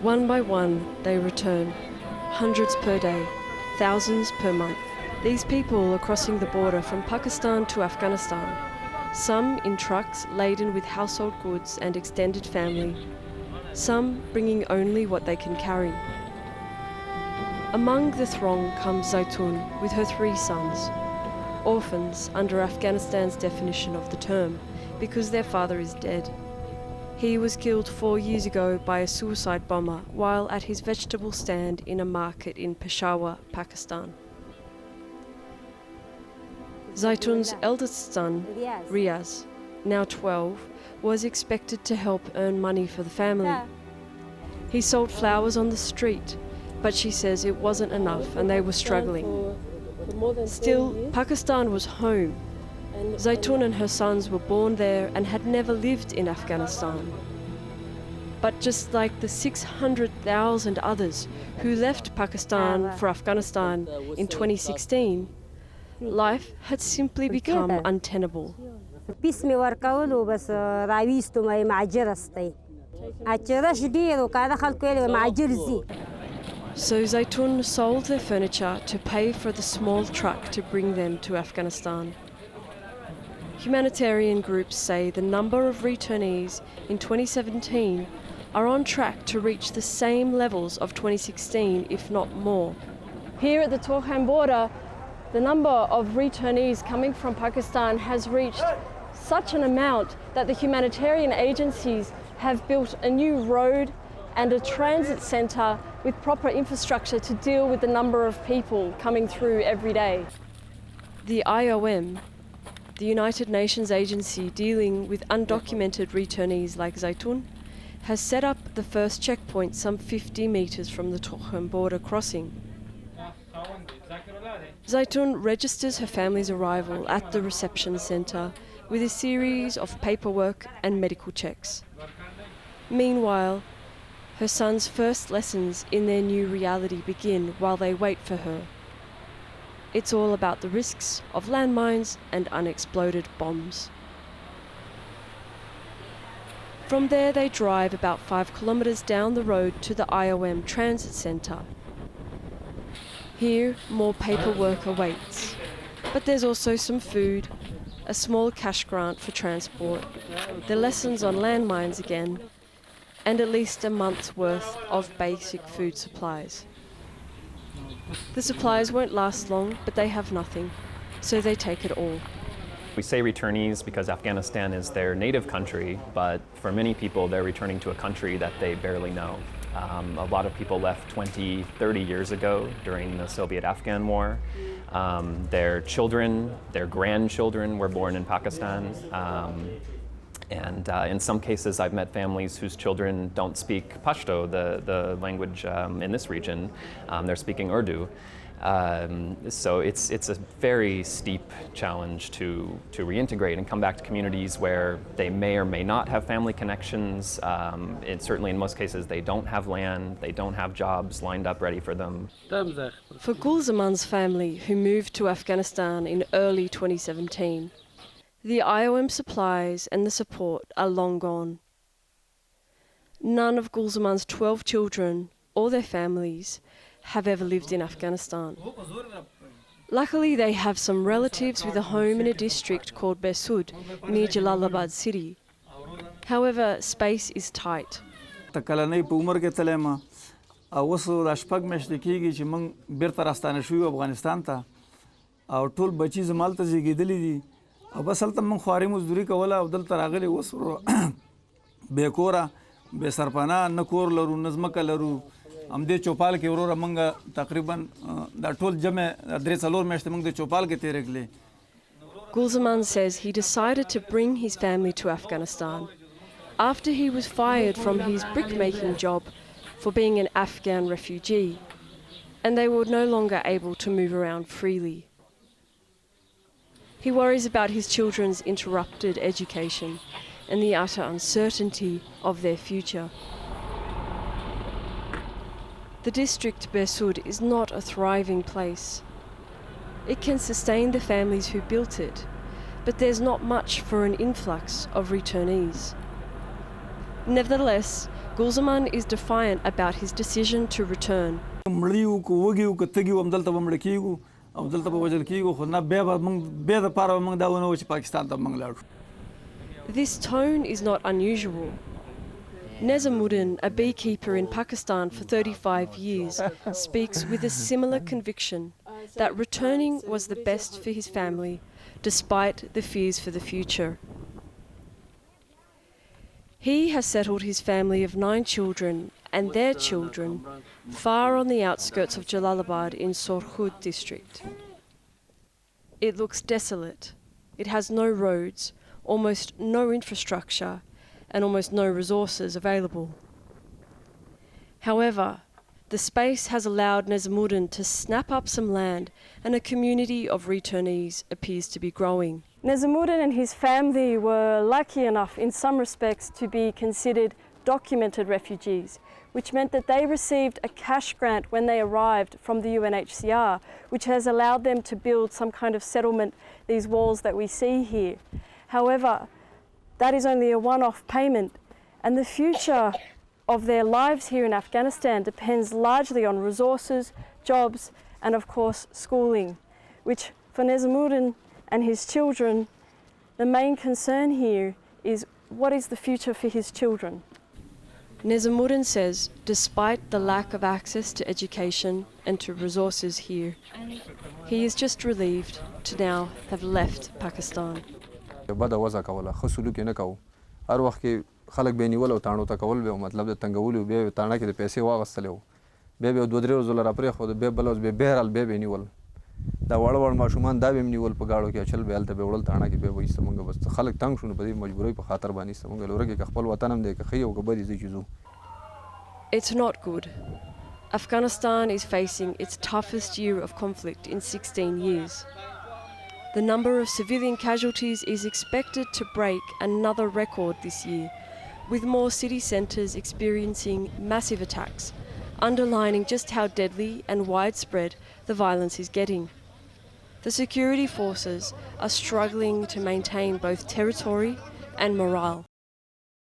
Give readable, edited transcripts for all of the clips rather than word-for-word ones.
One by one, they return. Hundreds per day, thousands per month. These people are crossing the border from Pakistan to Afghanistan, some in trucks laden with household goods and extended family, some bringing only what they can carry. Among the throng comes Zaitun with her 3 sons, orphans under Afghanistan's definition of the term, because their father is dead. He was killed 4 years ago by a suicide bomber while at his vegetable stand in a market in Peshawar, Pakistan. Zaitun's eldest son, Riaz, now 12, was expected to help earn money for the family. He sold flowers on the street, but she says it wasn't enough and they were struggling. Still, Pakistan was home. Zaitun and her sons were born there and had never lived in Afghanistan. But just like the 600,000 others who left Pakistan for Afghanistan in 2016, life had simply become untenable. So Zaitun sold their furniture to pay for the small truck to bring them to Afghanistan. Humanitarian groups say the number of returnees in 2017 are on track to reach the same levels of 2016, if not more. Here at the Torkham border, the number of returnees coming from Pakistan has reached such an amount that the humanitarian agencies have built a new road and a transit centre with proper infrastructure to deal with the number of people coming through every day. The IOM, the United Nations agency dealing with undocumented returnees like Zaitun, has set up the first checkpoint some 50 metres from the Torkham border crossing. Zaitun registers her family's arrival at the reception centre with a series of paperwork and medical checks. Meanwhile, her son's first lessons in their new reality begin while they wait for her. It's all about the risks of landmines and unexploded bombs. From there they drive about 5 kilometres down the road to the IOM Transit Centre. Here, more paperwork awaits, but there's also some food, a small cash grant for transport, the lessons on landmines again, and at least a month's worth of basic food supplies. The supplies won't last long, but they have nothing, so they take it all. We say returnees because Afghanistan is their native country, but for many people they're returning to a country that they barely know. A lot of people left 20, 30 years ago during the Soviet-Afghan War. Their children, their grandchildren were born in Pakistan. And in some cases I've met families whose children don't speak Pashto, the language in this region. They're speaking Urdu. So it's a very steep challenge to reintegrate and come back to communities where they may or may not have family connections. Certainly in most cases they don't have land, they don't have jobs lined up ready for them. For Gulzaman's family, who moved to Afghanistan in early 2017, the IOM supplies and the support are long gone. None of Gulzaman's 12 children or their families have ever lived in Afghanistan. Luckily, they have some relatives with a home in a district called Besud near Jalalabad city. However, space is tight. Gulzaman says he decided to bring his family to Afghanistan after he was fired from his brickmaking job for being an Afghan refugee, and they were no longer able to move around freely. He worries about his children's interrupted education and the utter uncertainty of their future. The district Besud is not a thriving place. It can sustain the families who built it, but there's not much for an influx of returnees. Nevertheless, Gulzaman is defiant about his decision to return. This tone is not unusual. Nezamuddin, a beekeeper in Pakistan for 35 years, speaks with a similar conviction that returning was the best for his family, despite the fears for the future. He has settled his family of 9 children and their children far on the outskirts of Jalalabad in Sorkhud district. It looks desolate. It has no roads, almost no infrastructure, and almost no resources available. However, the space has allowed Nezamuddin to snap up some land, and a community of returnees appears to be growing. Nezamuddin and his family were lucky enough in some respects to be considered documented refugees, which meant that they received a cash grant when they arrived from the UNHCR, which has allowed them to build some kind of settlement, these walls that we see here. However, that is only a one-off payment, and the future of their lives here in Afghanistan depends largely on resources, jobs, and of course schooling, which for Nezamuddin and his children, the main concern here is what is the future for his children. Nezamuddin says despite the lack of access to education and to resources here, he is just relieved to now have left Pakistan. بده وضع کوله ښه سلوک یې نه کوو هر وخت کې خلک به یې نیول او تاڼو ته کول به مطلب د تنګولي و بیا یې تاڼه کې د پیسې واغستلی و بیا به یې 2-3 ورځو له راپرېښود بیا بله ورځ بیا بهرحال بیا به یې نیول دا واړه ماشومان دا به یې نیول په گاړو کې اچل به هلته به وړل تاڼه کې بیا به ایسته مونږ بس خلک تنګ شو نو په دې مجبورۍ په خاطر باندې ایسته مونږ لوره کې که خپل وطن هم دی که ښه او که بد یې ځي چې ځو. It's not good. Afghanistan is facing its toughest year of conflict in 16 years. The number of civilian casualties is expected to break another record this year, with more city centres experiencing massive attacks, underlining just how deadly and widespread the violence is getting. The security forces are struggling to maintain both territory and morale.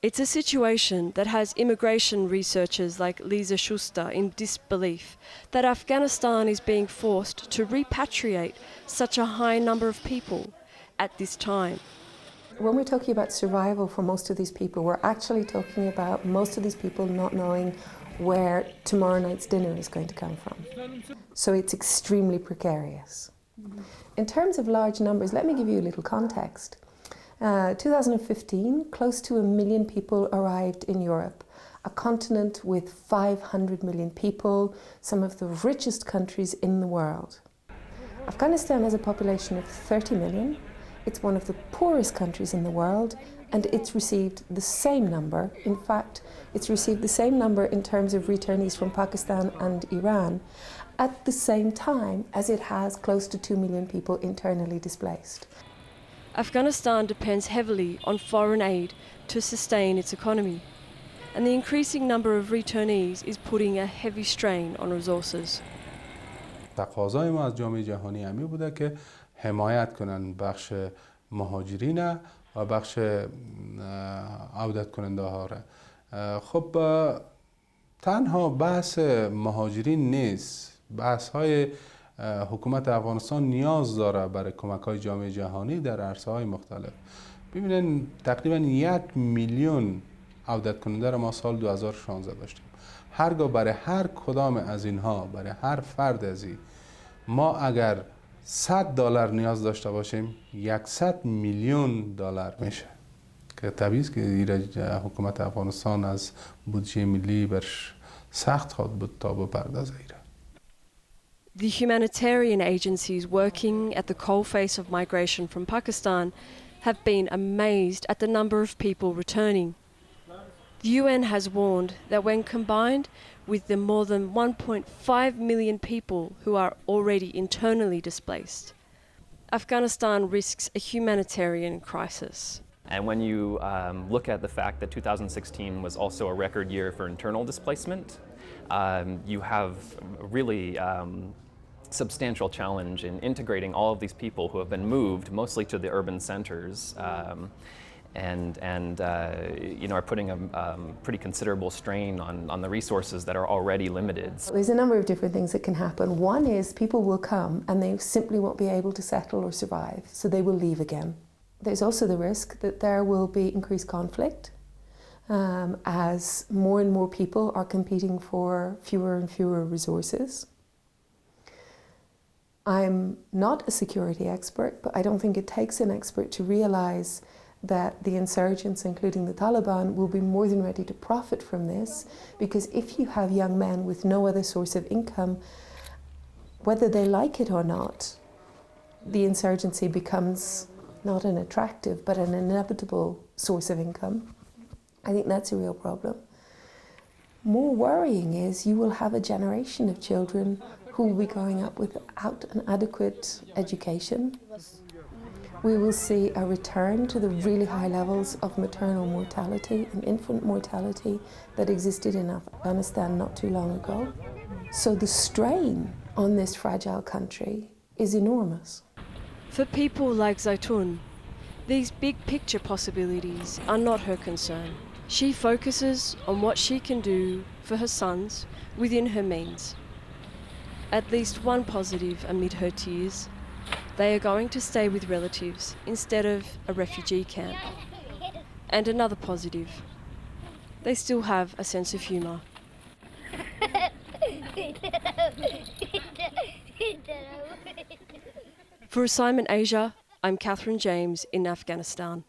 It's a situation that has immigration researchers like Lisa Schuster in disbelief that Afghanistan is being forced to repatriate such a high number of people at this time. When we're talking about survival for most of these people, we're actually talking about most of these people not knowing where tomorrow night's dinner is going to come from. So it's extremely precarious. In terms of large numbers, let me give you a little context. 2015, close to 1 million people arrived in Europe, a continent with 500 million people, some of the richest countries in the world. Afghanistan has a population of 30 million. It's one of the poorest countries in the world, and it's received the same number. In fact, it's received the same number in terms of returnees from Pakistan and Iran at the same time as it has close to 2 million people internally displaced. Afghanistan depends heavily on foreign aid to sustain its economy, and the increasing number of returnees is putting a heavy strain on resources. تقاضای ما از جامعه جهانی همی بوده که حمایت کنن بخش مهاجرین و بخش عودت کننده ها را. خب تنها بحث مهاجرین نیست، بحث های حکومت افغانستان نیاز داره برای کمک های جامعه جهانی در عرصه های مختلف. ببینید تقریبا 1 میلیون عودت کننده را ما سال 2016 داشتیم. هرگاه برای هر کدام از اینها، برای هر فرد از این، ما اگر $100 نیاز داشته باشیم 100 میلیون دلار میشه که طبیعی است که حکومت افغانستان از بودجه ملی برش سخت خواهد بود تا بپردازه. The humanitarian agencies working at the coalface of migration from Pakistan have been amazed at the number of people returning. The UN has warned that when combined with the more than 1.5 million people who are already internally displaced, Afghanistan risks a humanitarian crisis. And when you look at the fact that 2016 was also a record year for internal displacement, you have really substantial challenge in integrating all of these people who have been moved mostly to the urban centers and are putting a pretty considerable strain on the resources that are already limited. There's a number of different things that can happen. One is people will come and they simply won't be able to settle or survive, so they will leave again. There's also the risk that there will be increased conflict as more and more people are competing for fewer and fewer resources. I'm not a security expert, but I don't think it takes an expert to realize that the insurgents, including the Taliban, will be more than ready to profit from this, because if you have young men with no other source of income, whether they like it or not, the insurgency becomes not an attractive but an inevitable source of income. I think that's a real problem. More worrying is you will have a generation of children who will be growing up without an adequate education. We will see a return to the really high levels of maternal mortality and infant mortality that existed in Afghanistan not too long ago. So the strain on this fragile country is enormous. For people like Zaitun, these big picture possibilities are not her concern. She focuses on what she can do for her sons within her means. At least one positive amid her tears: they are going to stay with relatives instead of a refugee camp. And another positive: they still have a sense of humour. For Assignment Asia, I'm Catherine James in Afghanistan.